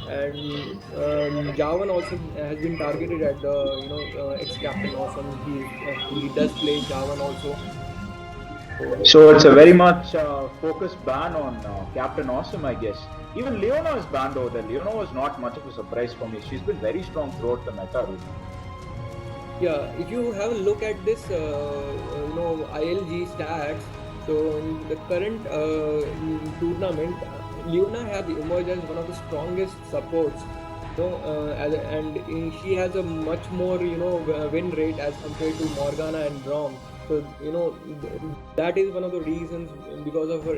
and Javan also has been targeted at the ex-captain Awesome. He does play Javan also. So So it's a very much focused ban on Captain Awesome, I guess. Even Leona is banned over there. Leona was not much of a surprise for me. She's been very strong throughout the meta. yeah, if you have a look at this, ILG stats. So in the current tournament, Leona has emerged as one of the strongest supports. She has a much more win rate as compared to Morgana and Braum. So that is one of the reasons, because of her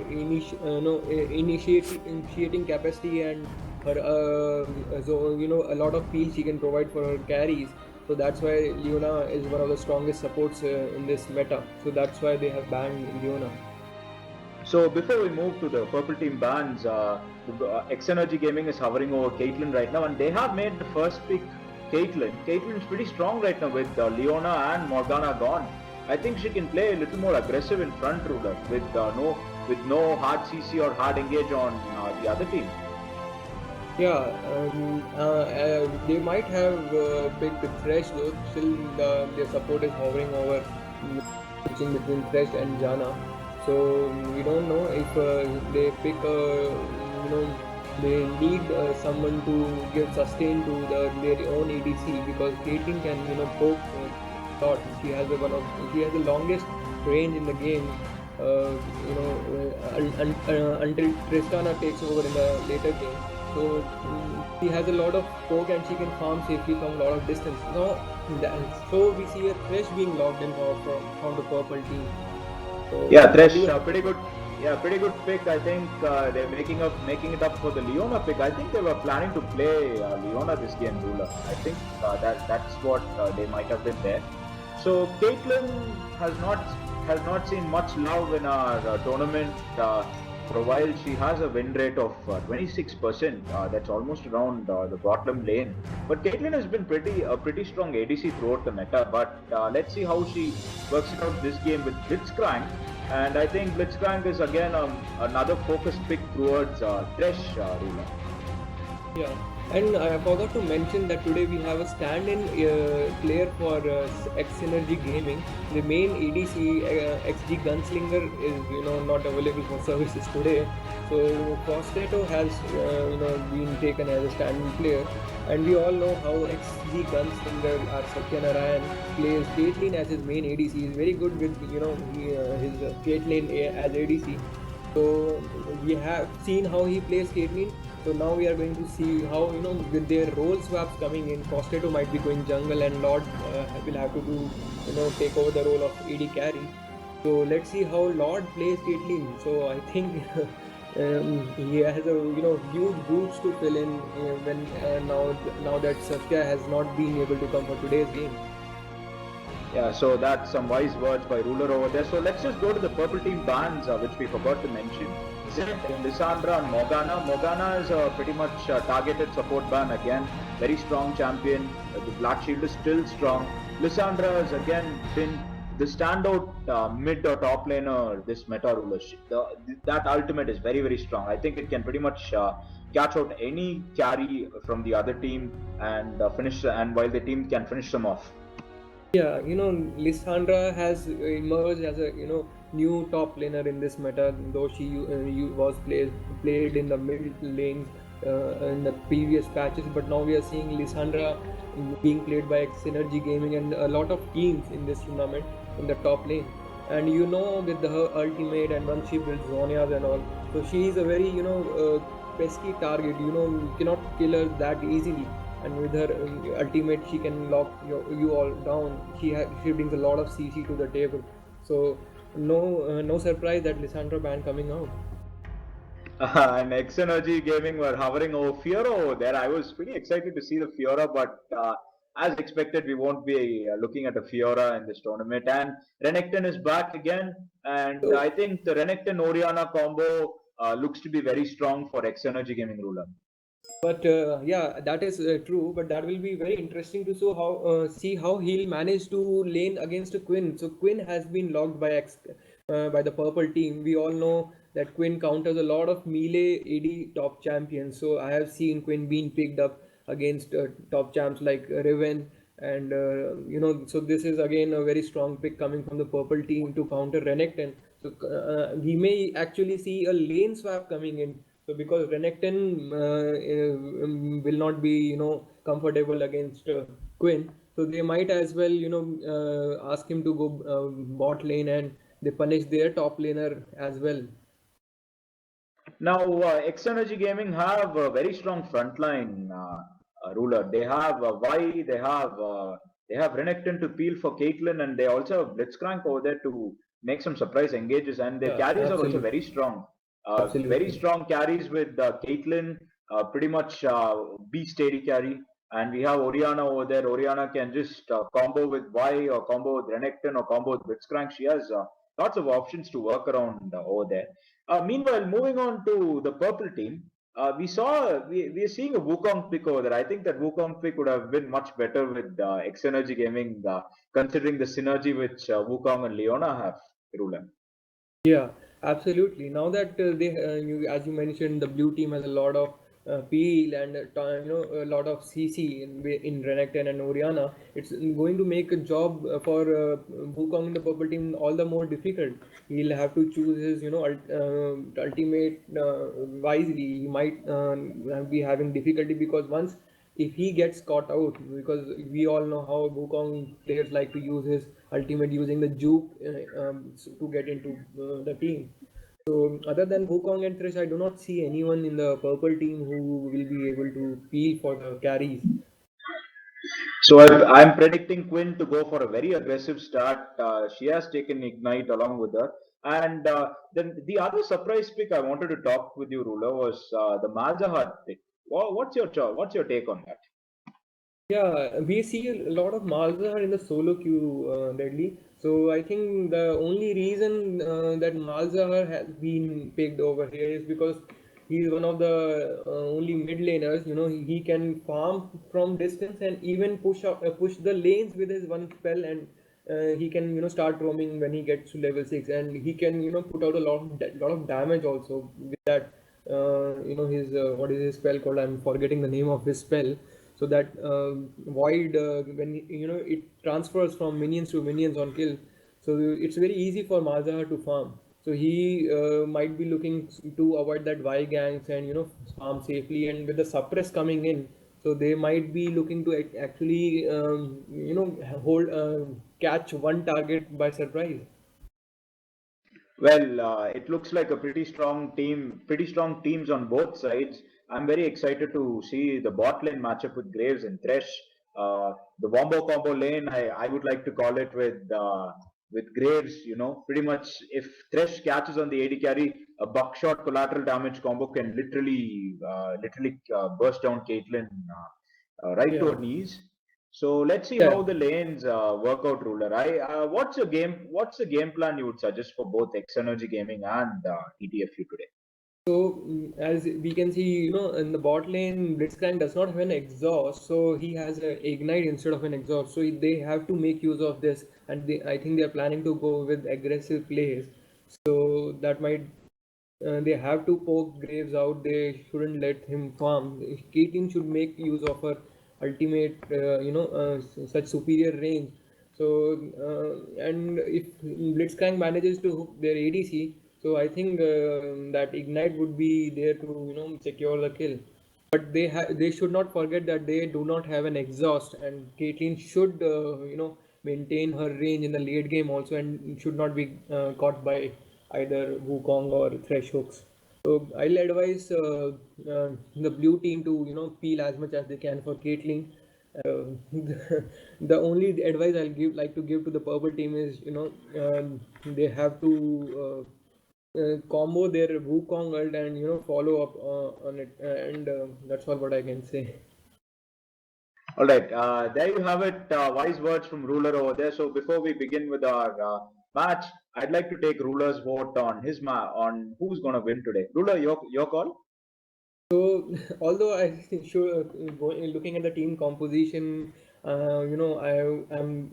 initiating capacity and her a lot of peel she can provide for her carries. So that's why Leona is one of the strongest supports in this meta. So that's why they have banned Leona. So before we move to the purple team bans, Xnergy Gaming is hovering over Caitlyn right now, and they have made the first pick Caitlyn. Caitlyn's pretty strong right now with Leona and Morgana gone. I think she can play a little more aggressive in front, ruler, with no hard CC or hard engage on the other team. Yeah, they might have picked Thresh though. Still, their support is hovering over, switching between Thresh and Jana. So we don't know if they pick. They need someone to give sustain to their own ADC, because Caitlyn can poke lot. She has the longest range in the game. Until Tristana takes over in the later game. So she has a lot of poke and she can farm safely from a lot of distance. So we see a Thresh being logged in from the purple team. So Yeah, what do Thresh, you? pretty good. Yeah, pretty good pick. I think they're making it up for the Leona pick. I think they were planning to play Leona this game, ruler. I think that's what they might have been there. So Caitlyn has not seen much love in our tournament. For a while, she has a win rate of 26%. That's almost around the bottom lane. But Caitlyn has been pretty strong ADC throughout the meta. But let's see how she works it out this game with Blitzcrank. And I think Blitzcrank is again another focused pick towards Thresh, ruler. Yeah, and I forgot to mention that today we have a stand-in player for Xnergy Gaming. The main ADC XG Gunslinger is not available for services today. So Prostrato has been taken as a stand-in player, and we all know how XG Gunslinger or Satyanarayan plays Caitlyn as his main ADC. He's very good with his Caitlyn as ADC. So we have seen how he plays Caitlyn. So now we are going to see how with their role swaps coming in, Costeto might be going jungle and Lord will have to do take over the role of AD carry. So let's see how Lord plays Caitlyn. So I think he has a huge boots to fill in when now that Satya has not been able to come for today's game. Yeah, so that's some wise words by Ruler over there. So let's just go to the purple team bans, which we forgot to mention. Zed, Lissandra, and Morgana. Morgana is a pretty much targeted support ban again. Very strong champion. The Black Shield is still strong. Lissandra has again been the standout mid or top laner this meta, ruler. That ultimate is very strong. I think it can pretty much catch out any carry from the other team and finish, and while the team can finish them off. Yeah, Lissandra has emerged as a new top laner in this meta, though she was played in the mid lanes in the previous patches. But now we are seeing Lissandra being played by Xnergy Gaming and a lot of teams in this tournament in the top lane. And with her ultimate and once she builds Zonias and all, so she is a very pesky target. You cannot kill her that easily, and with her ultimate she can lock you all down. She brings a lot of CC to the table. So no surprise that Lissandra ban coming out. And Xnergy Gaming were hovering over Fiora over there. I was pretty excited to see the Fiora, but as expected, we won't be looking at a Fiora in this tournament. And Renekton is back again, and So I think the Renekton Oriana combo looks to be very strong for Xnergy Gaming, ruler. but yeah, that is true, but that will be very interesting to see how he'll manage to lane against a Quinn. So Quinn has been logged by the purple team. We all know that Quinn counters a lot of melee AD top champions. So I have seen Quinn being picked up against top champs like Riven, and so this is again a very strong pick coming from the purple team to counter Renekton. So we may actually see a lane swap coming in. So because Renekton will not be comfortable against Quinn, so they might as well ask him to go bot lane, and they punish their top laner as well. Now, Xnergy Gaming have a very strong frontline ruler. They have Vi, they have Renekton to peel for Caitlyn, and they also have Blitzcrank over there to make some surprise engages. And their Yeah, carries are also absolutely, very strong. Very absolutely. strong carries with Caitlyn, pretty much beast AD carry. And we have Oriana over there. Oriana can just combo with Vi or combo with Renekton or combo with Blitzcrank. She has lots of options to work around over there. Meanwhile, moving on to the purple team, we are seeing a Wukong pick over there. I think that Wukong pick would have been much better with Xnergy Gaming, considering the synergy which Wukong and Leona have, Rulan. Yeah, absolutely. Now that as you mentioned, the blue team has a lot of peel and a lot of CC in Renekton and Oriana. It's going to make a job for Wukong in the purple team all the more difficult. He'll have to choose his ultimate wisely. He might be having difficulty because once if he gets caught out, because we all know how Wukong players like to use his ultimate using the juke to get into the team. So other than Wukong and Thresh, I do not see anyone in the purple team who will be able to peel for the carries. So I'm predicting Quinn to go for a very aggressive start. She has taken Ignite along with her. And then the other surprise pick I wanted to talk with you, Ruler, was the Malzahar pick. What's your take on that? Yeah, we see a lot of Malzahar in the solo queue, Deadly. So I think the only reason that Malzahar has been picked over here is because he's one of the only mid laners. He can farm from distance and even push the lanes with his one spell, and he can start roaming when he gets to level 6, and he can put out a lot of damage also with that. His what is his spell called? I'm forgetting the name of his spell. So that void, when it transfers from minions to minions on kill, so it's very easy for Mazahar to farm. So he might be looking to avoid that Y ganks and farm safely, and with the suppress coming in, so they might be looking to actually hold catch one target by surprise. Well, it looks like a pretty strong teams on both sides. I'm very excited to see the bot lane matchup with Graves and Thresh. The Wombo combo lane, I would like to call it with Graves. Pretty much if Thresh catches on the AD carry, a buckshot collateral damage combo can literally burst down Caitlyn right to Yeah. her knees. So let's see Yeah. how the lanes work out, Ruler. What's the game plan you would suggest for both Xnergy Gaming and TTFU today? So as we can see, in the bot lane, Blitzcrank does not have an exhaust, so he has a ignite instead of an exhaust. So they have to make use of this, and I think they are planning to go with aggressive plays. So that might they have to poke Graves out. They shouldn't let him farm. Caitlyn should make use of her ultimate, such superior range. So and if Blitzcrank manages to hook their ADC, so I think that ignite would be there to secure the kill. But they should not forget that they do not have an exhaust, and Caitlyn should maintain her range in the late game also, and should not be caught by either Wukong or Thresh hooks. So I'll advise the blue team to peel as much as they can for Caitlyn. The only advice like to give to the purple team is they have to combo their Wukong ult and follow up on it, and that's all what I can say. All right, there you have it. Wise words from Ruler over there. So before we begin with our match, I'd like to take Ruler's vote on on who's going to win today. Ruler, your call. So, although I sure looking at the team composition, I am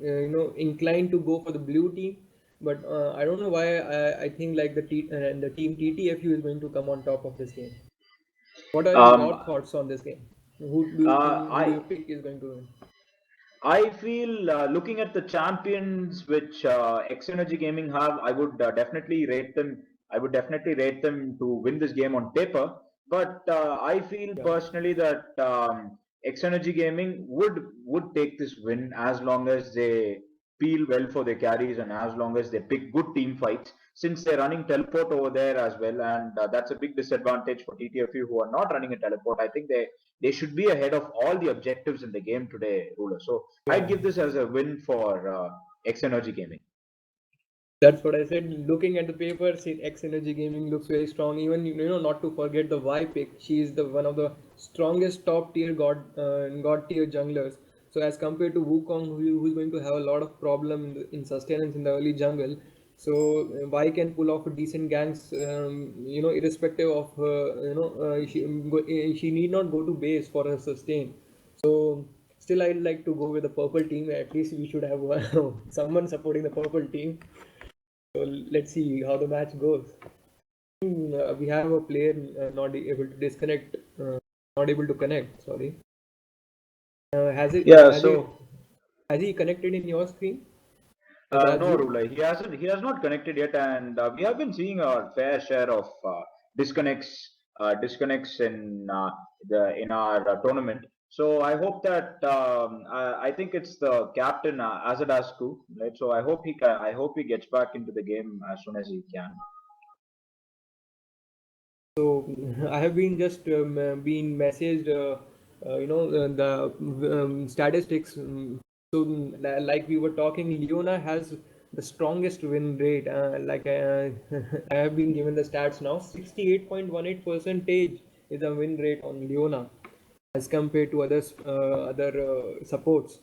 inclined to go for the blue team. But I don't know why I think like the team TTFU is going to come on top of this game. What are Um, your thoughts on this game? Who do I you think is going to win? I feel looking at the champions which Xnergy Gaming have, I would definitely rate them. I would definitely rate them to win this game on paper. But I feel Yeah, personally that Xnergy Gaming would take this win as long as they peel well for their carries and as long as they pick good team fights. Since they're running teleport over there as well, and that's a big disadvantage for TTFU who are not running a teleport. I think they should be ahead of all the objectives in the game today, Ruler. So I'd yeah. give this as a win for Xnergy Gaming. That's what I said. Looking at the paper, see, X Energy Gaming looks very strong. Even not to forget the Y pick. She is the one of the strongest top tier god tier junglers. So as compared to Wukong, who is going to have a lot of problem in sustenance in the early jungle. So Y can pull off a decent ganks. Irrespective of she need not go to base for her sustain. So still, I'd like to go with the purple team. At least we should have someone supporting the purple team. So let's see how the match goes. We have a player not able to disconnect, not able to connect. Sorry. Has it? Yeah, Has he? so Has he connected in your screen, no, Raju? Ruler, he hasn't. He has not connected yet, and we have been seeing our fair share of disconnects in our tournament. So I hope that I think it's the captain Azadasku, right? So I hope he gets back into the game as soon as he can. So I have been just been messaged, the statistics. Like we were talking, Leona has the strongest win rate. I have been given the stats now. 68.18 percentage is the win rate on Leona as compared to other supports.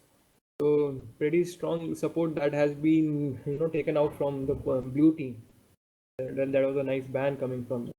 So pretty strong support that has been taken out from the blue team. That was a nice ban coming from.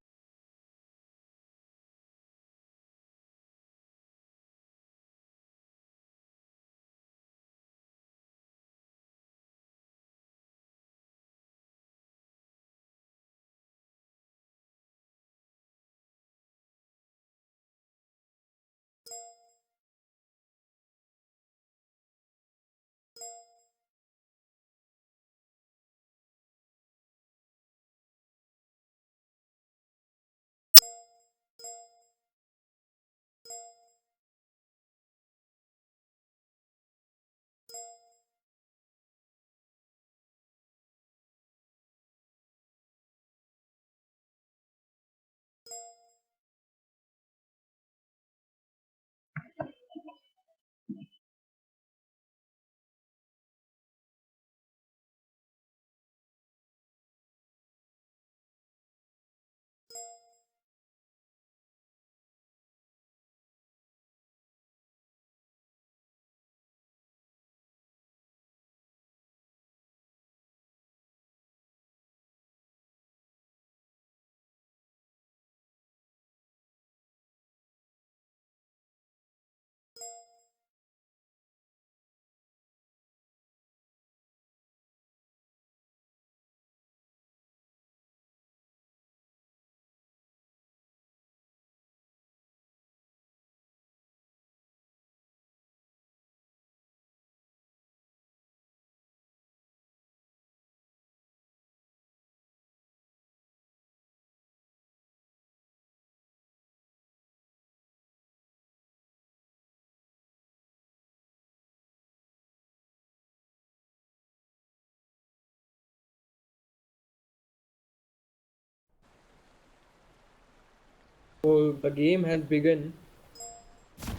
So the game has begun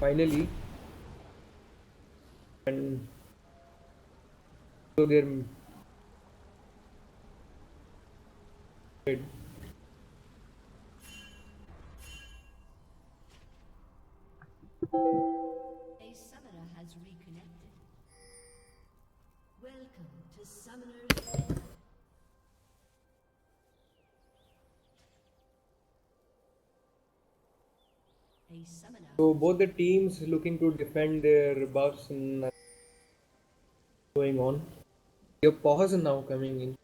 finally, and so they're A summoner has reconnected. Welcome to Summoner's Rift. A summoner so has both the teams looking to defend their buffs and going on. Your pause now coming in.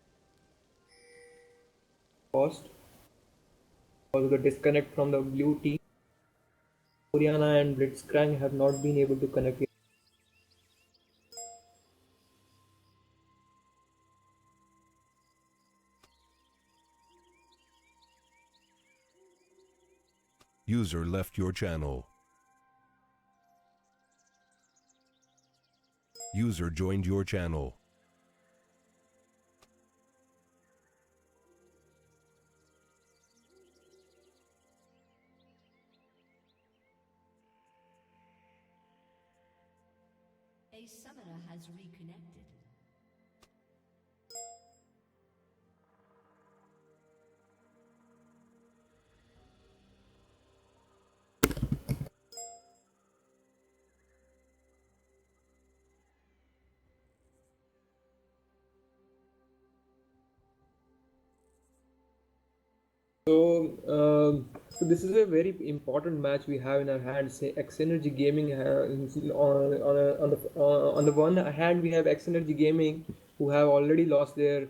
cost. Also, the disconnect from the blue team. Oriana and Blitzcrank have not been able to connect yet. User left your channel. User joined your channel. A summoner has reconnected. So this is a very important match we have in our hands. Xnergy Gaming on the one hand we have Xnergy Gaming who have already lost their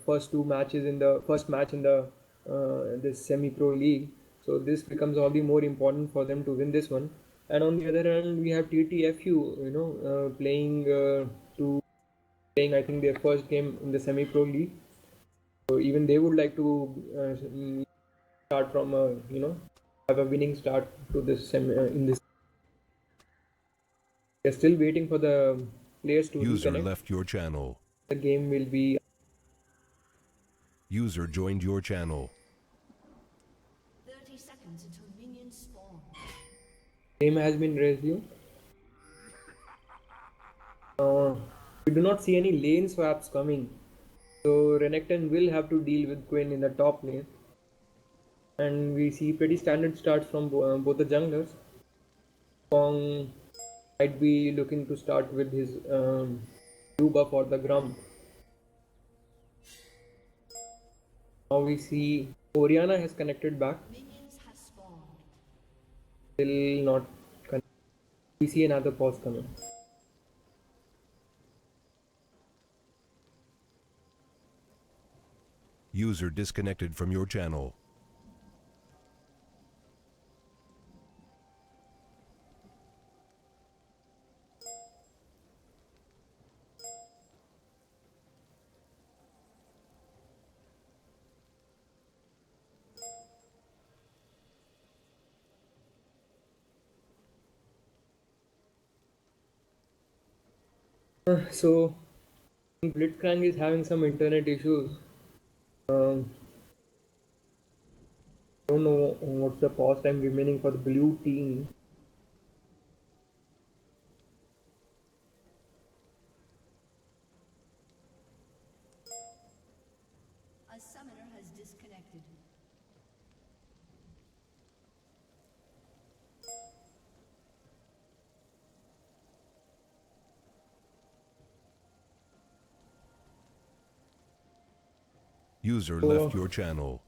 first two matches in the first match in the this semi-pro league. So this becomes all the more important for them to win this one. And on the other hand, we have TTFU, playing I think their first game in the semi-pro league. So even they would like to start from have a winning start to this in this. They're still waiting for the players to User reconnect. left your channel. The game will be. User joined your channel. 30 seconds until minions spawn. Game has been resumed. We do not see any lane swaps coming, so Renekton will have to deal with Quinn in the top lane. And we see pretty standard starts from both the junglers. Kong might be looking to start with his blue buff or the Grump. Now we see Oriana has connected back. Minions have spawned. Still not connected. We see another pause coming. User disconnected from your channel. So Blitzcrank is having some internet issues. Don't know what's the pause time remaining for the blue team. A summoner has disconnected. User left your channel.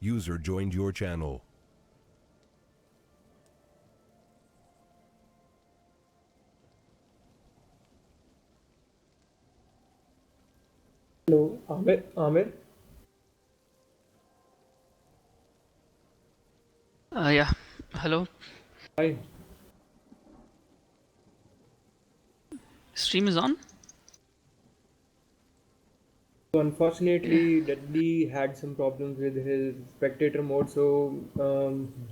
User joined your channel. Hello, Amir. Amir. Yeah. Hello. Hi. Stream is on. So unfortunately, Dudley had some problems with his spectator mode, so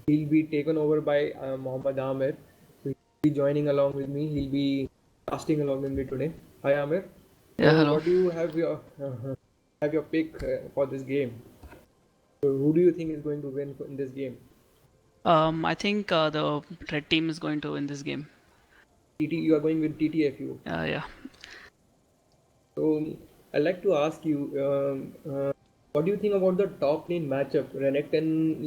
he'll be taken over by Mohammad Amir. So he'll be joining along with me. He'll be casting along with me today. Hi, Amir. Yeah. So, Hello. what do you have your pick for this game? So, who do you think is going to win in this game? I think the red team is going to win this game. You are going with TTFU. Yeah. So I'd like to ask you, what do you think about the top lane matchup? Renekton,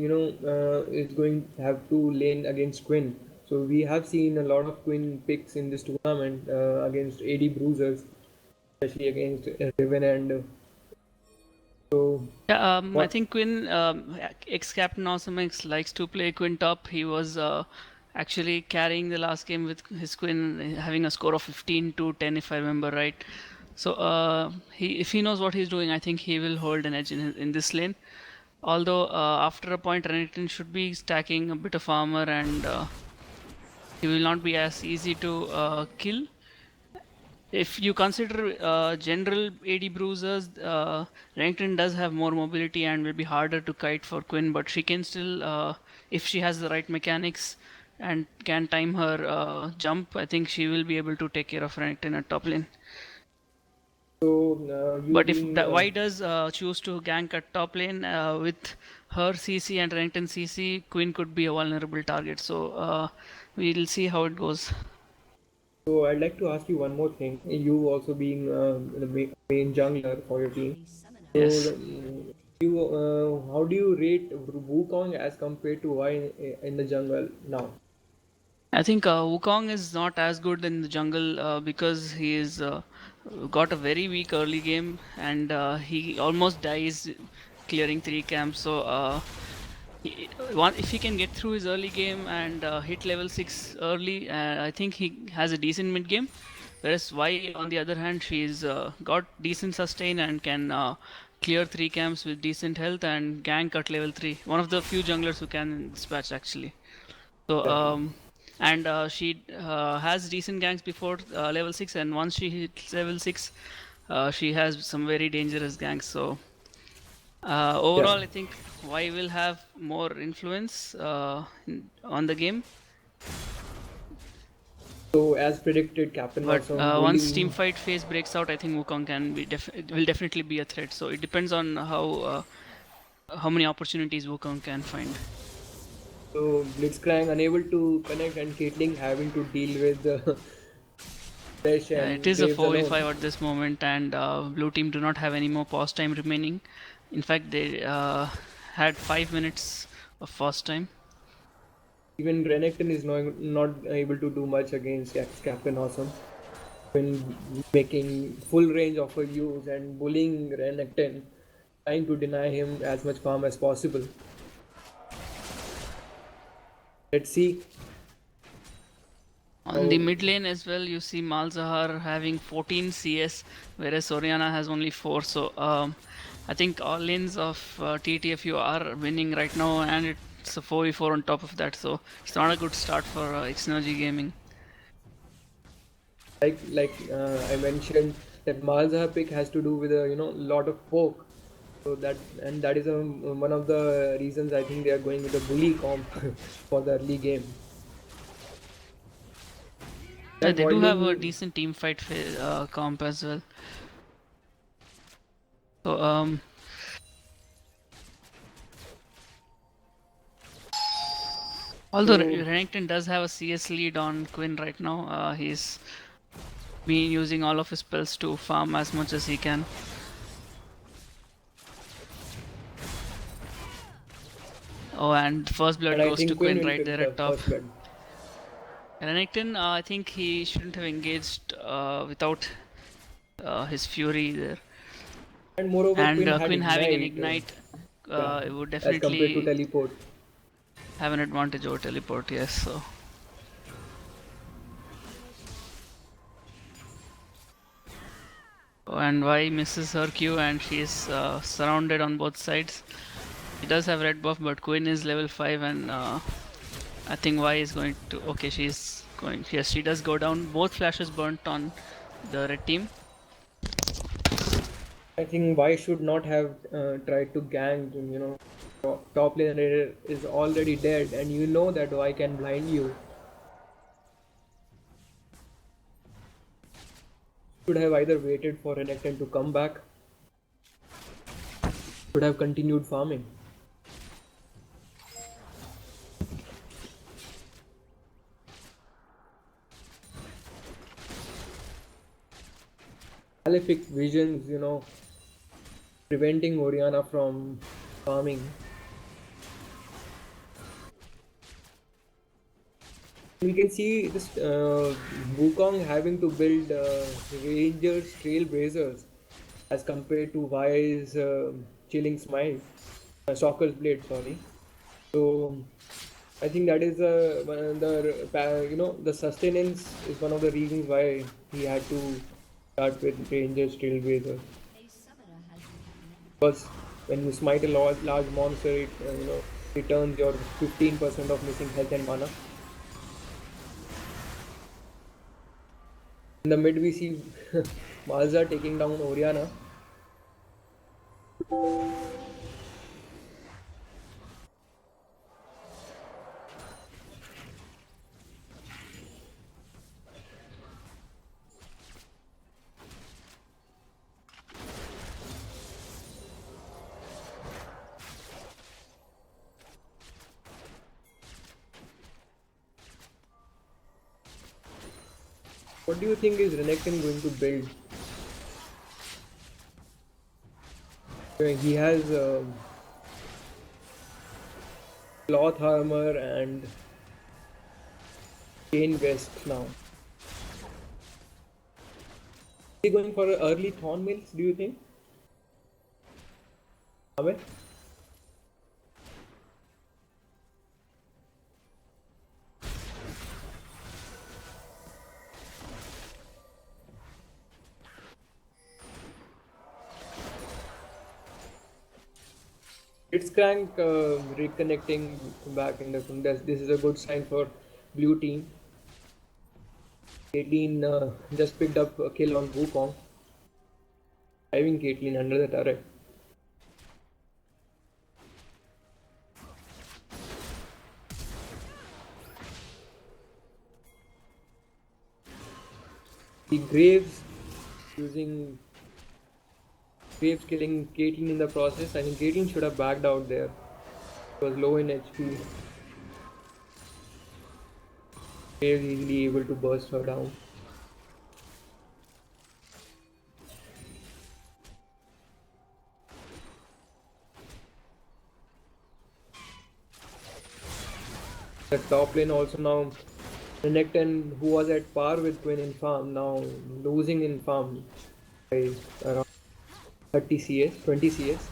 is going to have two lane against Quinn. So we have seen a lot of Quinn picks in this tournament against AD Bruisers, especially against Riven and so Yeah, I what? think Quinn, ex-captain Awesomex likes to play Quinn top. He was actually carrying the last game with his Quinn, having a score of 15 to 10, if I remember right. So if he knows what he's doing, I think he will hold an edge in this lane. Although after a point, Renekton should be stacking a bit of armor and he will not be as easy to kill. If you consider general AD bruisers, Renekton does have more mobility and will be harder to kite for Quinn, but she can still, if she has the right mechanics and can time her jump, I think she will be able to take care of Renekton at top lane. So you But if being why does choose to gank at top lane with her CC and Renekton CC, Quinn could be a vulnerable target. So we'll see how it goes. so I'd like to ask you one more thing. You also being the main jungler for your team. A summoner So Yes. how do you rate Wukong as compared to Y in the jungle now? I think Wukong is not as good in the jungle because he is got a very weak early game and he almost dies clearing 3 camps. So if he can get through his early game and hit level 6 early, I think he has a decent mid game. Whereas Y, on the other hand, she's got decent sustain and can clear 3 camps with decent health and gank at level 3. One of the few junglers who can in this patch actually. So Exactly. and she has decent ganks before level 6, and once she hits level 6, she has some very dangerous ganks. So Yeah. overall, I think Y will have more influence on the game. So as predicted, Captain But Awesome once bullying. teamfight phase breaks out, I think Wukong can be will definitely be a threat. So it depends on how many opportunities Wukong can find. So Blitzcrank unable to connect and Caitlyn having to deal with the Thresh Yeah, it and is a Graves alone. 4v5 at this moment, and blue team do not have any more pause time remaining. In fact, they had 5 minutes of pause time. Even Renekton is not able to do much against Captain Awesome when making full range of her use and bullying Renekton, trying to deny him as much farm as possible. Let's see On the how. mid lane as well, you see Malzahar having 14 CS, whereas Oriana has only 4. So I think all lanes of TTFU are winning right now, and it's a 4v4 on top of that. So it's not a good start for Xnergy Gaming. I mentioned that Malzahar pick has to do with a lot of poke. So that is one of the reasons I think they are going with the bully comp for the early game. And They do have a Voiling, decent team fight comp as well. So although so Renekton does have a CS lead on Quinn right now, he's been using all of his spells to farm as much as he can. Oh, and first blood and I goes to think Quinn Quinn will right pick there the at top. first blood. Renekton, I think he shouldn't have engaged without his fury there. And moreover, And Quinn had Quinn having an ignite, ignite, yeah, it would as compared to definitely teleport. have an advantage over teleport. Yes, so. Oh, and Y misses her Q and she is surrounded on both sides. He does have red buff, but Quinn is level 5 and I think Y is going to... Okay, she's going... Yes, she does go down. Both flashes burnt on the red team. I think why should not have tried to gang, top laner is already dead, and you know that why can blind you. Should have either waited for Renekton to come back, should have continued farming. malefic visions, preventing Oriana from farming. We can see this Wukong having to build Rangers Trailblazers as compared to Vi's Chilling Smile, Stalker's Blade, sorry. So I think that is the sustenance is one of the reasons why he had to start with Rangers Trailblazers. A summoner has reconnected. Because when you smite a large monster, it returns your 15% of missing health and mana. In the mid, we see Malza taking down Oriana. What do you think is Renekton going to build? He has cloth armor and chain vest now. Is he going for early thorn mills, do you think? Abe? It's Crank reconnecting back in the this is a good sign for blue team. Caitlyn just picked up a kill on Wukong, driving Caitlyn under the turret. The Graves killing Caitlyn in the process. I think Caitlyn should have backed out there. It was low in HP. Graves easily able to burst her down. The top lane also now Renekton, who was at par with Quinn in farm, now losing in farm by around 30 CS, 20 CS.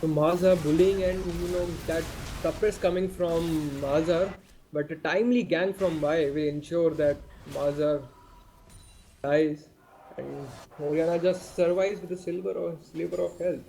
So Mazhar bullying and that suppress coming from Mazhar, but a timely gang from Bai will ensure that Mazhar dies and Oriana just survives with a sliver of health.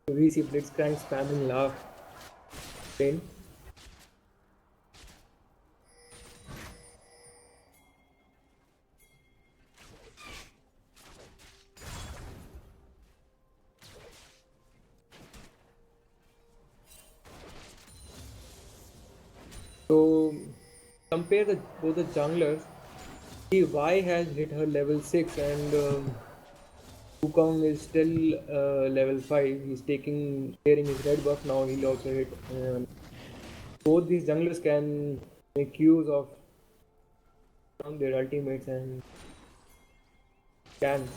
We see Blitzcrank spamming laugh. Pain. So compare both the junglers. See, Y has hit her level 6 and Wukong is still level 5. He's clearing his red buff now. He'll also hit. Both these junglers can make use of down their ultimates and can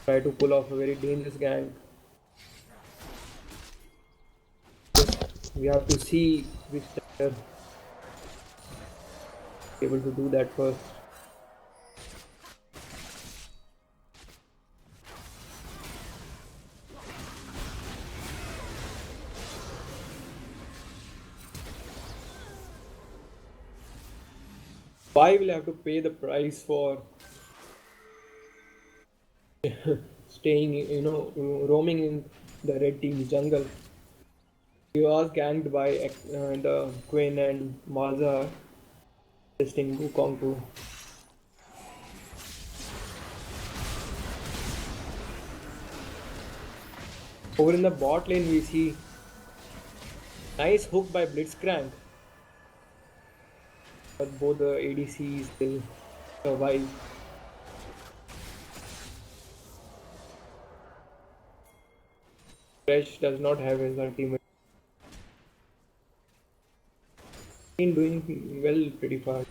try to pull off a very dangerous gank. We have to see which player is able to do that first. Why will have to pay the price for staying, roaming in the red team jungle? He was ganked by the Queen and Malzahar, testing Wukong too. Over in the bot lane, we see nice hook by Blitzcrank, but both the ADCs still survive. Fresh does not have his ultimate. Been doing well pretty far.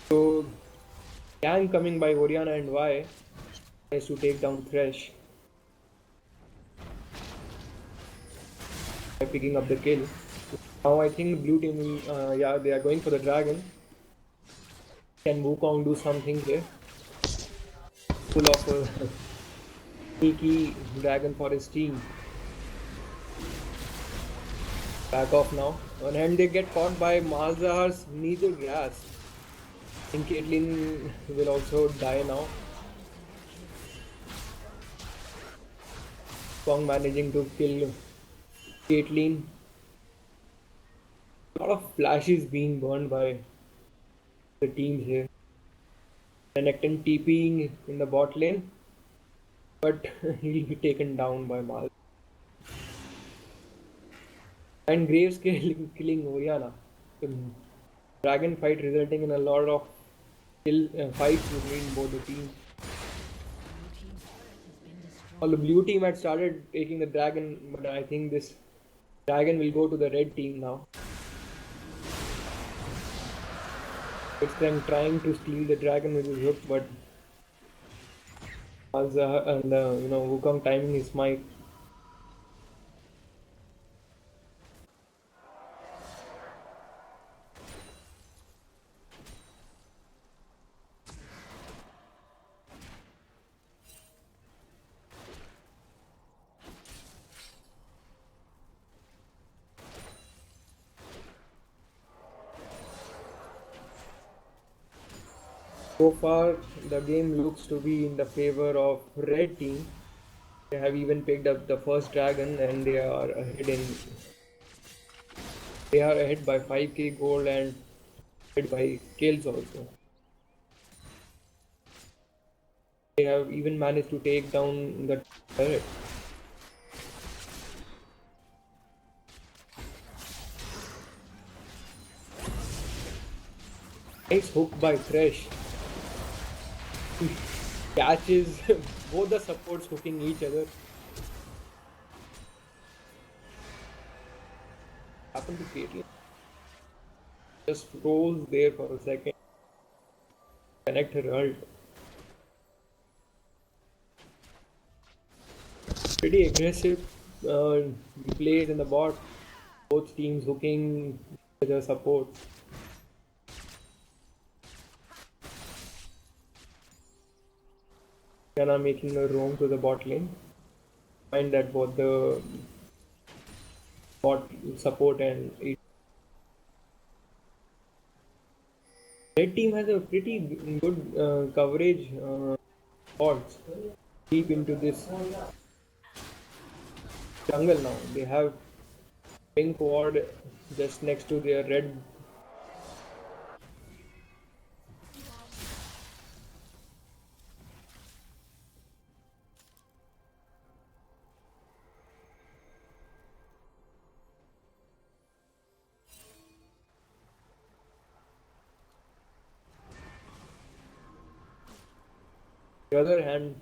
So, gang coming by Oriana and Y tries to take down Thresh by picking up the kill. Now I think blue team will, yeah, they are going for the dragon. Can Wukong do something here? Pull off a sneaky dragon for his team. Back off now. And they get caught by Malzahar's neither grass. I think Caitlyn will also die now. Wukong managing to kill Caitlyn. A lot of flashes being burned by the teams here. Renekton TPing in the bot lane, but he'll be taken down by Mal. And Graves killing Oriana. The dragon fight resulting in a lot of fights between both the teams. Well, the blue team had started taking the dragon, but I think this dragon will go to the red team now. It's them trying to steal the dragon with his hook, but Wukong timing his might. So far, the game looks to be in the favor of red team. They have even picked up the first dragon, and they are ahead by 5k gold and ahead by kills also. They have even managed to take down the turret. Nice hook by Thresh. Catches both the supports hooking each other. Happened to Caitlyn. Just froze there for a second. Connect her ult. Pretty aggressive plays in the bot. Both teams hooking the supports. Yana making a roam to the bot lane. Find that both the bot support and red team has a pretty good coverage bots deep into this jungle now. They have pink ward just next to their red. the other hand,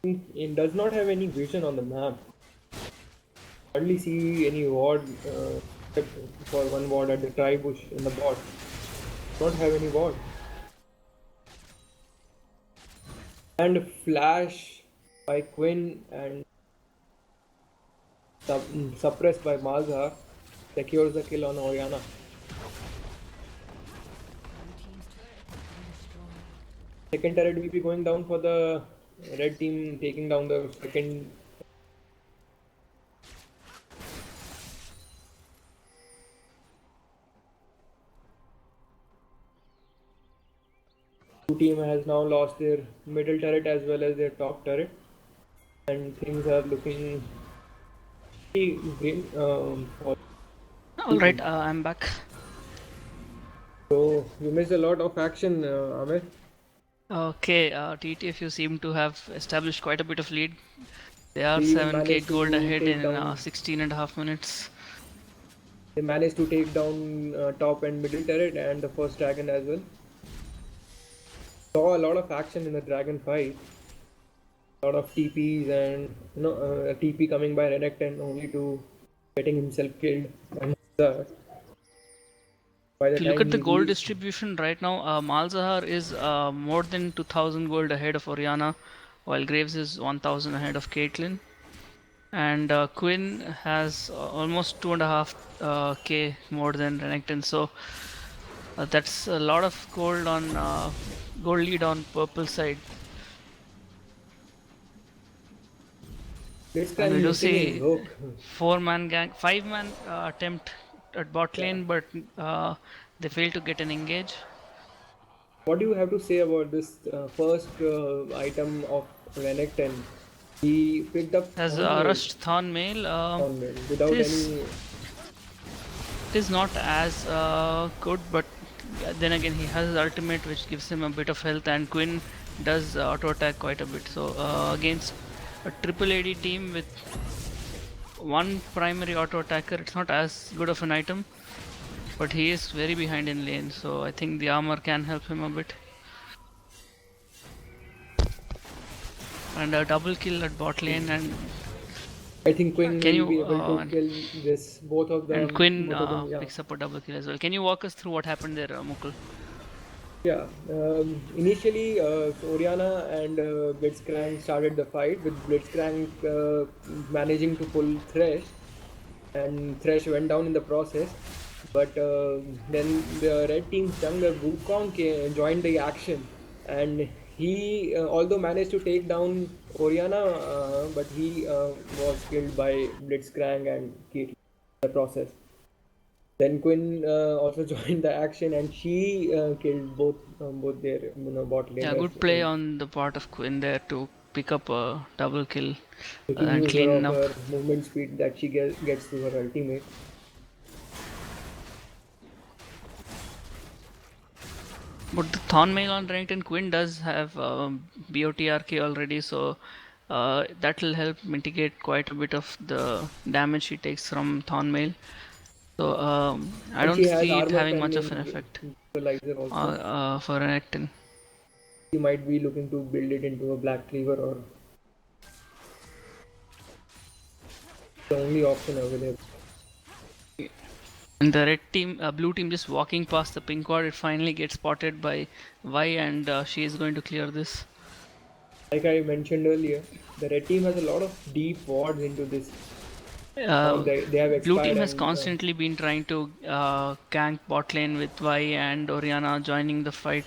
it does not have any vision on the map. Hardly see any ward except for one ward at the tri bush in the bot. Don't have any ward. And flash by Quinn and suppressed by Malzahar secures the kill on Oriana. Second turret will be going down for the red team, taking down the second. Two team has now lost their middle turret as well as their top turret, and things are looking pretty grim. All right, I'm back. So you missed a lot of action, Amir. Okay, TTFU seem to have established quite a bit of lead. They are They even 7k managed gold to ahead take in down. 16 and a half minutes. They managed to take down top and middle turret and the first dragon as well. Saw a lot of action in the dragon fight. A lot of TPs and a TP coming by Renekton only to getting himself killed. And by the If you look time at the he gold reached, distribution right now, Malzahar is more than 2000 gold ahead of Oriana, while Graves is 1000 ahead of Caitlyn. And Quinn has almost 2.5 k more than Renekton, so that's a lot of gold on gold lead on purple side. Blitzcrank And we do using his see hook. 4-man gang, 5-man attempt at bot lane, but they fail to get an engage. What do you have to say about this first item of Renekton? He picked up Has Thornmail rushed Thornmail. without This any. it is not as good, but then again he has his ultimate which gives him a bit of health, and Quinn does auto attack quite a bit. So against a triple AD team with one primary auto attacker, it's not as good of an item, but he is very behind in lane, so I think the armor can help him a bit. And a double kill at bot lane, and I think Quinn can will be you able to kill this both of them. and Quinn Both of them, yeah. picks up a double kill as well. Can you walk us through what happened there, Mukul? Yeah. Initially, Oriana and Blitzcrank started the fight with Blitzcrank managing to pull Thresh, and Thresh went down in the process. But then the red team's jungler Wukong joined the action, and he although managed to take down Oriana, but he was killed by Blitzcrank and Caitlyn in the process. Then Quinn also joined the action, and she killed both their bot laners. Yeah, good play on the part of Quinn there to pick up a double kill Making and use clean of up. her movement speed that she gets to her ultimate. But the Thornmail on Renekton Quinn does have BOTRK already, so that will help mitigate quite a bit of the damage she takes from Thornmail. So I And don't she has see it armor having much of an pending effect equalizer also. for Renekton. She might be looking to build it into a black cleaver or the only option available. And the red team, blue team just walking past the pink ward, it finally gets spotted by Vi, and she is going to clear this. Like I mentioned earlier, the red team has a lot of deep wards into this. They have Blue team has and, constantly been trying to gank bot lane with Vi and Oriana joining the fight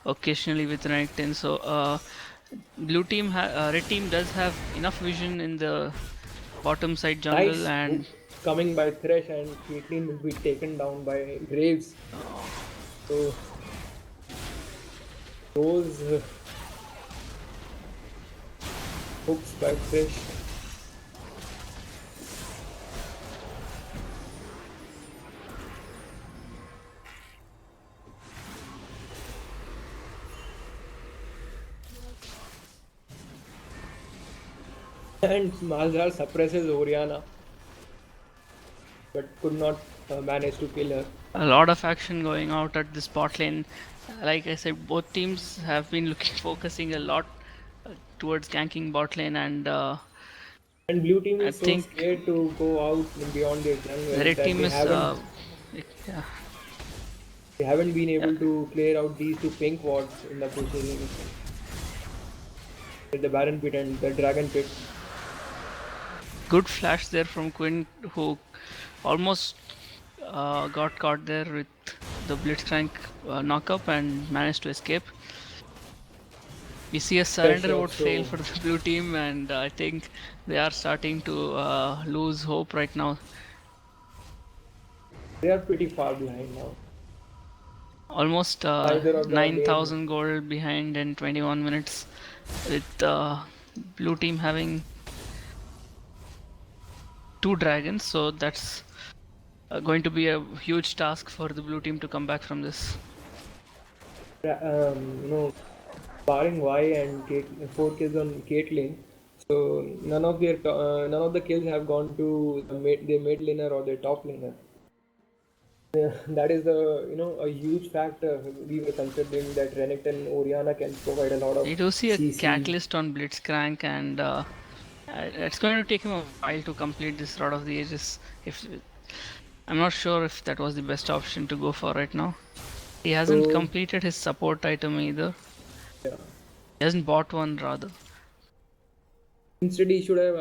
occasionally with Renekton. So blue team, red team does have enough vision in the bottom side jungle, nice and coming by Thresh, and Caitlyn will be taken down by Graves. So those hooks by Thresh. And Malzahar suppresses Oriana, but could not manage to kill her. a lot of action going out at this bot lane. Like I said, both teams have been focusing a lot towards ganking bot lane, and And blue team I is so think scared to go out beyond their the jungle red that team is yeah, they haven't been yeah, able to clear out these two pink wards in the bushes, the Baron Pit and the Dragon Pit. good flash there from Quinn, who almost got caught there with the Blitzcrank knockup and managed to escape. We see a surrender Pressure, vote fail so for the blue team, and I think they are starting to lose hope right now. they are pretty far behind now. Almost Either of the lane, 9,000 gold behind in 21 minutes, with blue team having 2 dragons, so that's going to be a huge task for the blue team to come back from this. you know, barring Y and 4 kills on Caitlyn, so none of the kills have gone to their mid laner or their top laner. Yeah, that is a huge factor. We were considering that Renekton and Oriana can provide a lot of We do see a CC. catalyst on Blitzcrank, and it's going to take him a while to complete this Rod of the Ages. If I'm not sure if that was the best option to go for right now. He hasn't So completed his support item either. yeah, He hasn't bought one rather. instead he should have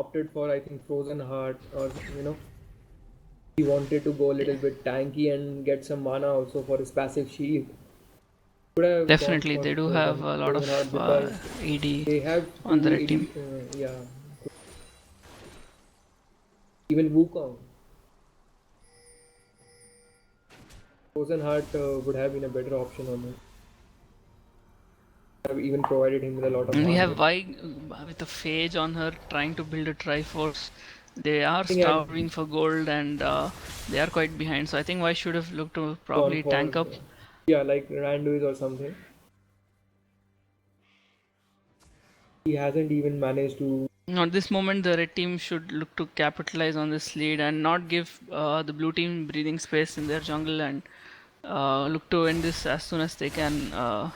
opted for, I think, Frozen Heart, or he wanted to go a little bit tanky and get some mana also for his passive shield. Should have gone Definitely, for they do have a lot Frozen Heart of because ED they have on the two red team. AD, yeah, even Wukong. Frozen Heart would have been a better option on him. Have even provided him with a lot of And we mana. have Vi with a Phage on her trying to build a Triforce. They are I think I had starving for gold, and they are quite behind. So I think Vi should have looked to gone probably for tank up. yeah, like Randuin or something. He hasn't even managed to. At this moment, the red team should look to capitalize on this lead and not give the blue team breathing space in their jungle, and look to end this as soon as they can.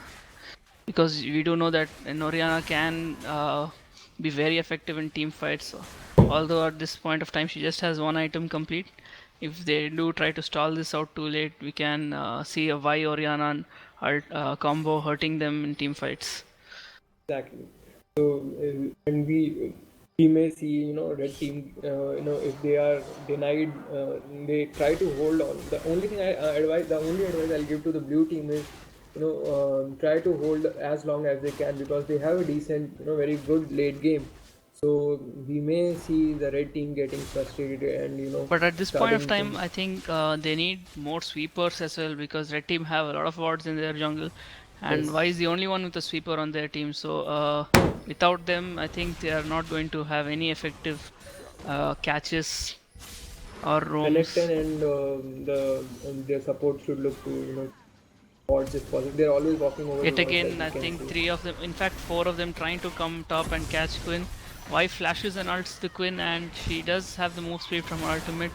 Because we do know that Noriana can be very effective in team fights. Although at this point of time she just has one item complete. If they do try to stall this out too late, we can see a Vi Oriana combo hurting them in team fights. Exactly. So, and we may see, red team, if they are denied, they try to hold on. The only advice I'll give to the blue team is, try to hold as long as they can because they have a decent, very good late game. So we may see the red team getting frustrated and, But at this point of starting time, to. I think they need more sweepers as well, because red team have a lot of wards in their jungle, and Yes. Vi is the only one with a sweeper on their team. So without them, I think they are not going to have any effective catches or roams. Renekton and their support should look to, odds if possible. They're always walking over Yet rivers, again, as we I can think see. 3 of them, in fact 4 of them, trying to come top and catch Quinn. Vi flashes and ults the Quinn, and she does have the move speed from her ultimate.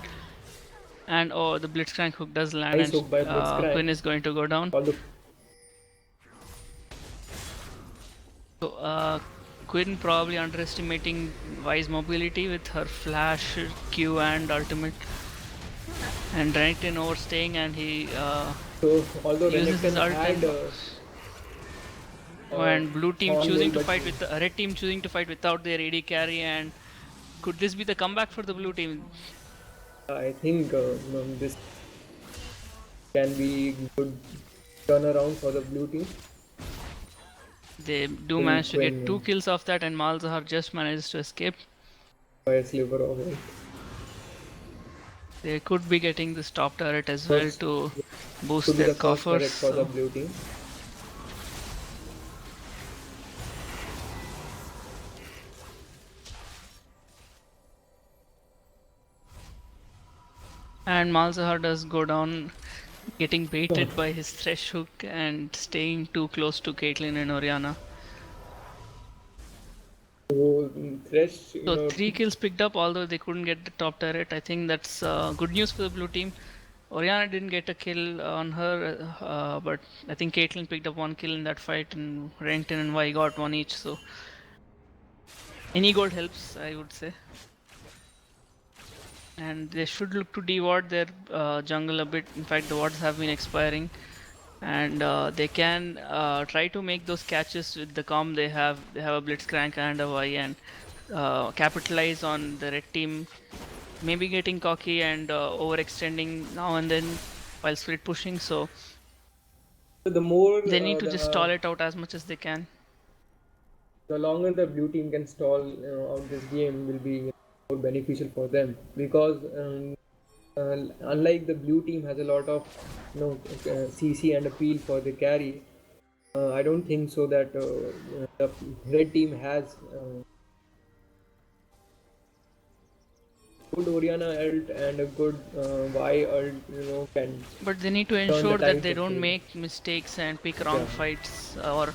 And oh, the Blitzcrank hook does land, Nice and hook by Blitzcrank. Quinn is going to go down. Although So Quinn probably underestimating Vi's mobility with her flash, Q, and ultimate, and Renekton overstaying, and he although uses his Renekton ult, had and blue team on choosing lane, to but fight with the red team choosing to fight without their AD carry, and could this be the comeback for the blue team? I think this can be good turnaround for the blue team. They do Quinn, manage to get 2 Quinn kills off that, and Malzahar just manages to escape. by a sliver of it. They could be getting this top turret as well First, to boost could be their the first coffers. turret for the So blue team. and Malzahar does go down, getting baited by his Thresh hook and staying too close to Caitlyn and Oriana. So Thresh, So 3 kills picked up, although they couldn't get the top turret. I think that's good news for the blue team. Oriana didn't get a kill on her, but I think Caitlyn picked up one kill in that fight, and Renton and Vi got one each. So any gold helps, I would say. And they should look to deward their jungle a bit. In fact, the wards have been expiring, and they can try to make those catches with the comp they have. They have a Blitzcrank and a Y, and capitalize on the red team maybe getting cocky and overextending now and then while split pushing. So So the more they need to just stall it out as much as they can. the longer the blue team can stall out this game will be more beneficial for them, because unlike the blue team has a lot of CC and appeal for the carry. I don't think so that the red team has good Oriana ult and a good Y ult, can But they need to turn the ensure that time they for don't game. make mistakes and pick wrong Yeah. fights, or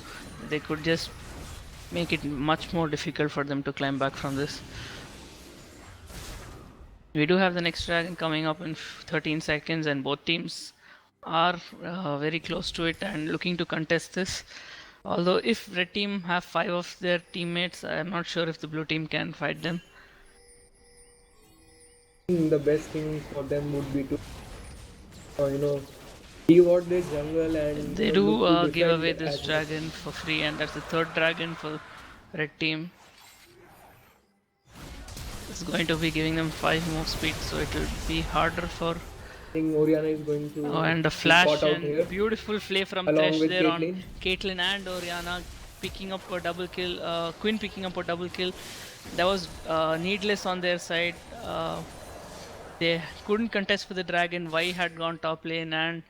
they could just make it much more difficult for them to climb back from this. We do have the next dragon coming up in 13 seconds, and both teams are very close to it and looking to contest this. Although if red team have 5 of their teammates, I am not sure if the blue team can fight them. The best thing for them would be to reward this jungle and They look do to give defend away this as much. dragon for free, and that's the third dragon for red team. It's going to be giving them 5 move speed, so it will be harder for. I think Oriana is going to Oh, and a be flash caught out and here beautiful play from along Thresh with there on Caitlyn. Caitlyn and Oriana picking up a double kill. Quinn picking up a double kill. That was needless on their side. They couldn't contest for the dragon. Y had gone top lane, and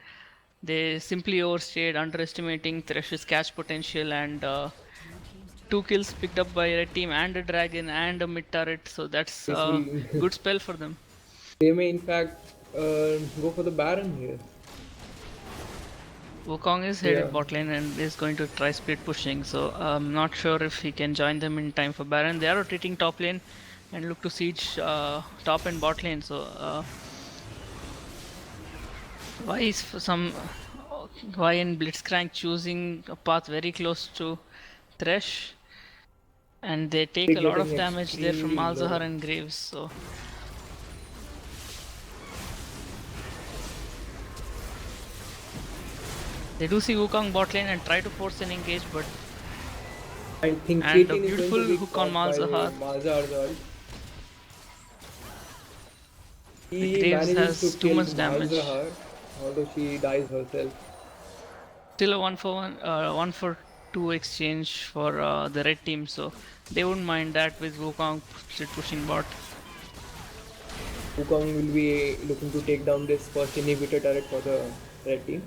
they simply overstayed, underestimating Thresh's catch potential, and 2 kills picked up by red team and a dragon and a mid turret. So that's We a see good spell for them. they may in fact go for the Baron here. Wukong is headed bot lane and is going to try split pushing, so I'm not sure if he can join them in time for Baron. They are rotating top lane and look to siege top and bot lane. So why is why in Blitzcrank choosing a path very close to Thresh, and they take They're a lot of getting damage there from extremely Malzahar low. and Graves. So they do see Wukong bot lane and try to force an engage, but I think and a Caitlyn is going beautiful to be hook on caught by Malzahar. Malzahar's ult. The He Graves manages to has too kill much damage. Malzahar, although she dies herself. Still a 1-for-2 exchange for the red team, so they wouldn't mind that with Wukong split pushing bot. Wukong will be looking to take down this first inhibitor turret for the red team.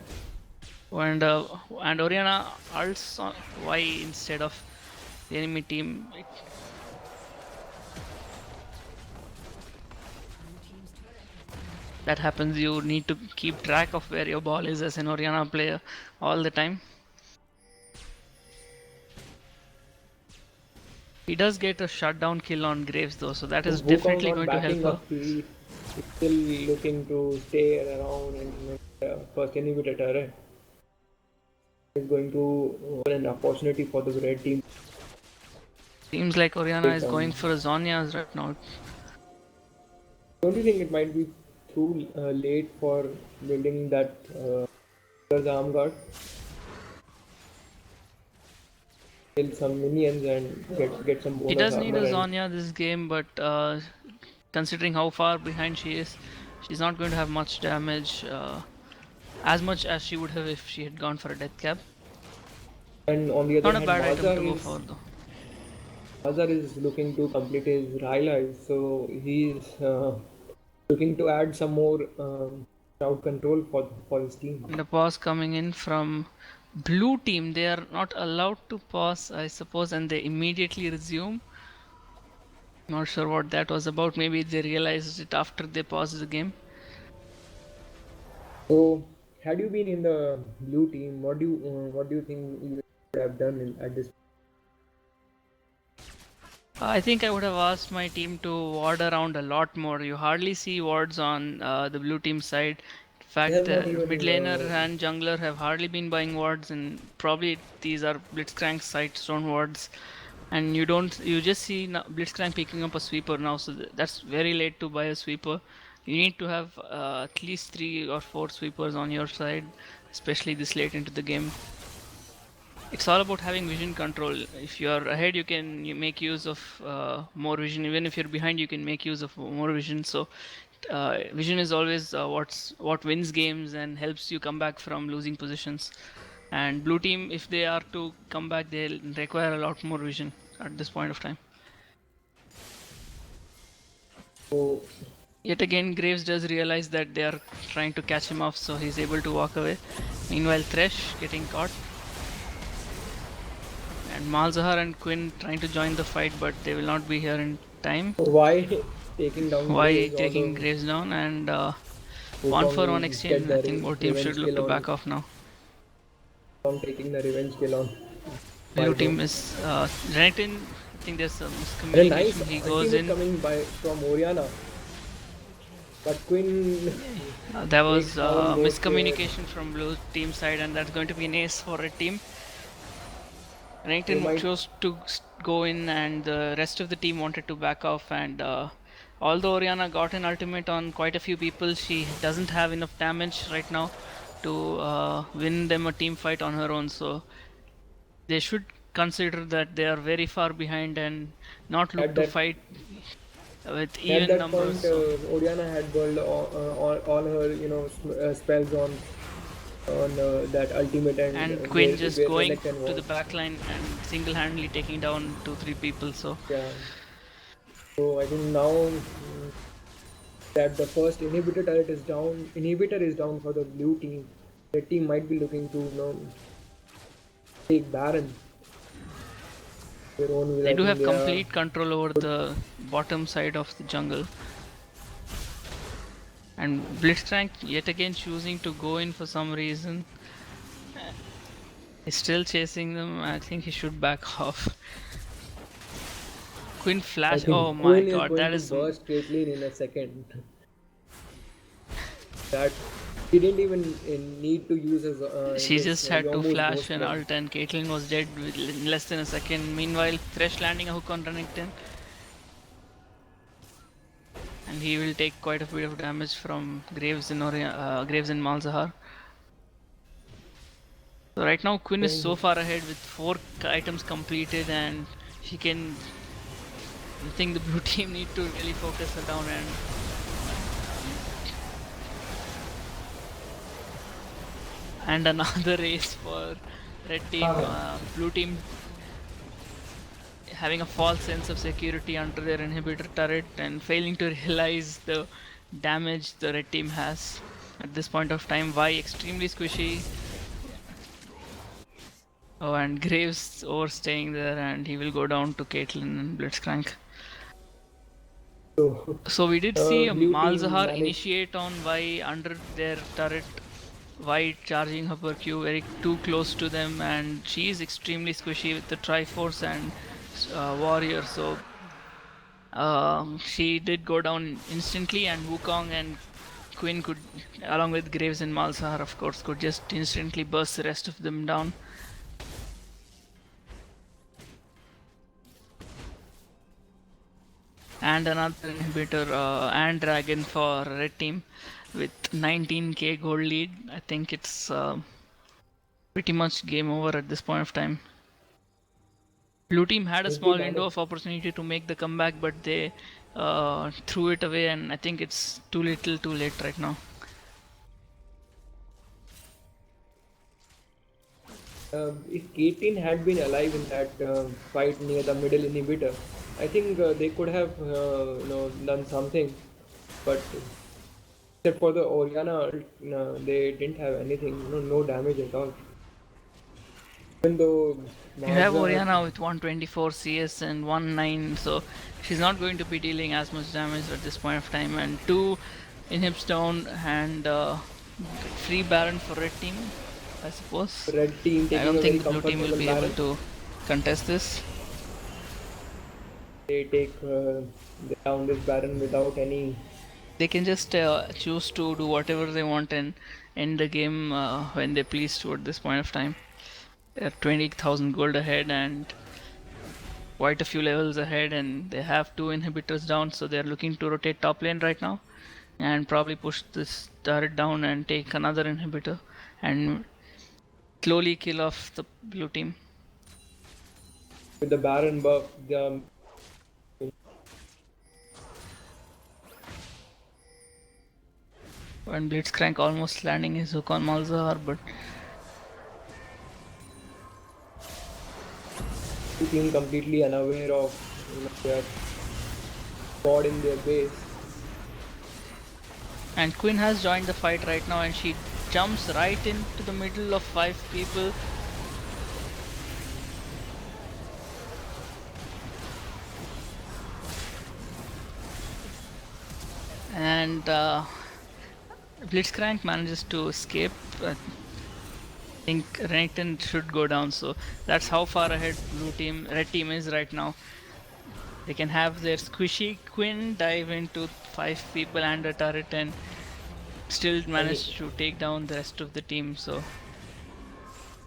And Oriana ults on Y instead of the enemy team. That happens. You need to keep track of where your ball is as an Oriana player all the time. He does get a shutdown kill on Graves though, so that is Wukong definitely not going to help backing her. up. He is still looking to stay around and first inhibitor turret. Is going to open an opportunity for the red team. Seems like Oriana is going for a Zhonya's right now. Don't you think it might be too late for building that arm guard? Kill some minions and get some bonus He does need a armor and Zonya this game, but considering how far behind she is, she's not going to have much damage, as much as she would have if she had gone for a death cap. and on the other Not a hand, bad item to go for though. Mazar is looking to complete his Rylai's, so he's looking to add some more crowd control for his team. And a pause coming in from blue team. They are not allowed to pause, I suppose, and they immediately resume. Not sure what that was about. Maybe they realized it after they paused the game. So, had you been in the blue team, what do you think you would have done at this? I think I would have asked my team to ward around a lot more. You hardly see wards on the blue team side. They fact, have not the even. mid laner and jungler have hardly been buying wards, and probably these are Blitzcrank Sightstone wards. And you just see Blitzcrank picking up a sweeper now, so that's very late to buy a sweeper. You need to have at least 3 or 4 sweepers on your side, especially this late into the game. It's all about having vision control. If you're ahead, you make use of more vision. Even if you're behind, you can make use of more vision. So, vision is always what wins games and helps you come back from losing positions. And blue team, if they are to come back, they'll require a lot more vision at this point of time. So, Yet again, Graves does realize that they are trying to catch him off, so he's able to walk away. Meanwhile, Thresh getting caught. And Malzahar and Quinn trying to join the fight, but they will not be here in time. why taking down Why Graves, taking although Graves down? And Wukong 1-for-1 will get exchange. I the think both teams revenge should look kill to on back off now. Wukong taking the revenge kill on. Blue Fido. team is Renekton. I think there's some And a nice miscommunication. He goes ultimate in. coming from Oriana. But Quinn There was takes down both miscommunication from blue team side, and that's going to be an ace for red team. Renekton might- chose to go in, and the rest of the team wanted to back off. And although Oriana got an ultimate on quite a few people, she doesn't have enough damage right now to win them a team fight on her own. So they should consider that they are very far behind and not look At to that- fight with at even that numbers. point, Oriana had burned all her spells on that ultimate, And Quinn where- just where going Renekton to the was. backline and single-handedly taking down 2-3 people. So Yeah. So I think now that the first inhibitor turret is down, inhibitor is down for the blue team. The team might be looking to take Baron. Their own will, they I do think have they are- complete control over the bottom side of the jungle. And Blitzcrank yet again choosing to go in for some reason. He's still chasing them. I think he should back off. Quinn I flash. think Oh my Quinn god, is that going is. to burst Caitlyn in a second. That he didn't even need to use his. She his, just had to Yomu's flash ghost an gun. ult, and Caitlyn was dead with less than a second. Meanwhile, Thresh landing a hook on Renekton. And he will take quite a bit of damage from Graves and Malzahar. So right now Quinn is so far ahead with 4 items completed, and she can. I think the blue team need to really focus her down. And another race for red team. Blue team having a false sense of security under their inhibitor turret and failing to realize the damage the red team has at this point of time. Vi extremely squishy. Oh, and Graves overstaying there, and he will go down to Caitlyn and Blitzcrank. So we did see a Blue team Malzahar managed- initiate on Vi under their turret. Vi charging her Q very too close to them, and she is extremely squishy with the Triforce and Warrior. So she did go down instantly, and Wukong and Quinn could, along with Graves and Malzahar, of course, could just instantly burst the rest of them down. And another inhibitor and dragon for red team with 19k gold lead. I think it's pretty much game over at this point of time. Blue team had a small window of opportunity to make the comeback, but they threw it away, and I think it's too little too late right now. If Caitlyn had been alive in that fight near the middle inhibitor, I think they could have done something. But except for the Oriana, they didn't have anything. No damage at all. Even though You have Mazda- Oriana with 124 CS and 19, so she's not going to be dealing as much damage at this point of time. And 2 inhibs down, and free Baron for red team, I suppose. Red team taking I don't a think very the blue team will be comfortable able Baron. to contest this. They take down this Baron without any They can just choose to do whatever they want and end the game when they please to at this point of time. They're 20,000 gold ahead and quite a few levels ahead, and they have 2 inhibitors down, so they're looking to rotate top lane right now and probably push this turret down and take another inhibitor and slowly kill off the blue team. With the Baron buff, the And Blitzcrank almost landing his hook on Malzahar, but team completely unaware of their god in their base. and Quinn has joined the fight right now and she jumps right into the middle of 5 people. And Blitzcrank manages to escape. I think Renekton should go down, so that's how far ahead red team is right now. They can have their squishy Quinn dive into 5 people and a turret and still manage to take down the rest of the team. So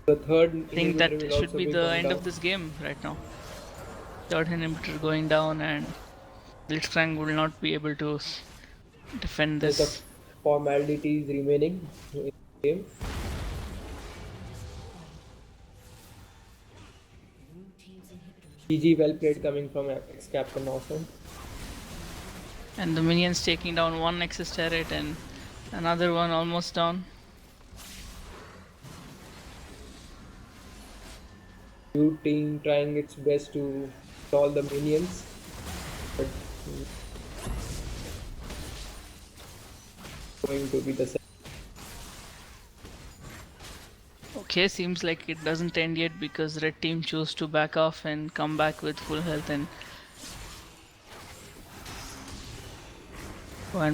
The third I think that inhibitor will should also be the come end down. of this game right now. Third inhibitor going down and Blitzcrank will not be able to defend With the this. formalities remaining in the game. GG, well played coming from ex-captain Awesome. And the minions taking down one Nexus turret and another one almost down. Blue team trying its best to stall the minions, but going to be the same. Okay, seems like it doesn't end yet because red team chose to back off and come back with full health and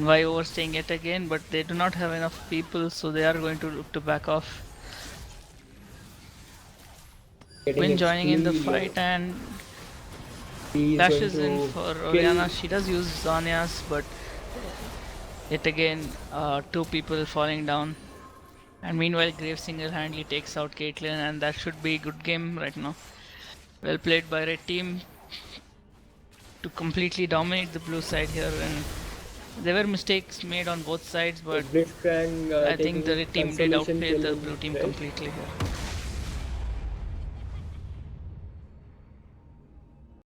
why overstaying yet again, but they do not have enough people, so they are going to look to back off. Getting Quinn joining in the extremely fight low. and He is flashes going in to for kill. Oriana. She does use Zanya's, but yet again 2 people falling down. And meanwhile Grave single-handedly takes out Caitlyn, and that should be a good game right now. Well played by red team to completely dominate the blue side here, and there were mistakes made on both sides, but Blitzcrank I taking think the red team did consolation outplay kill the in blue team red. completely here.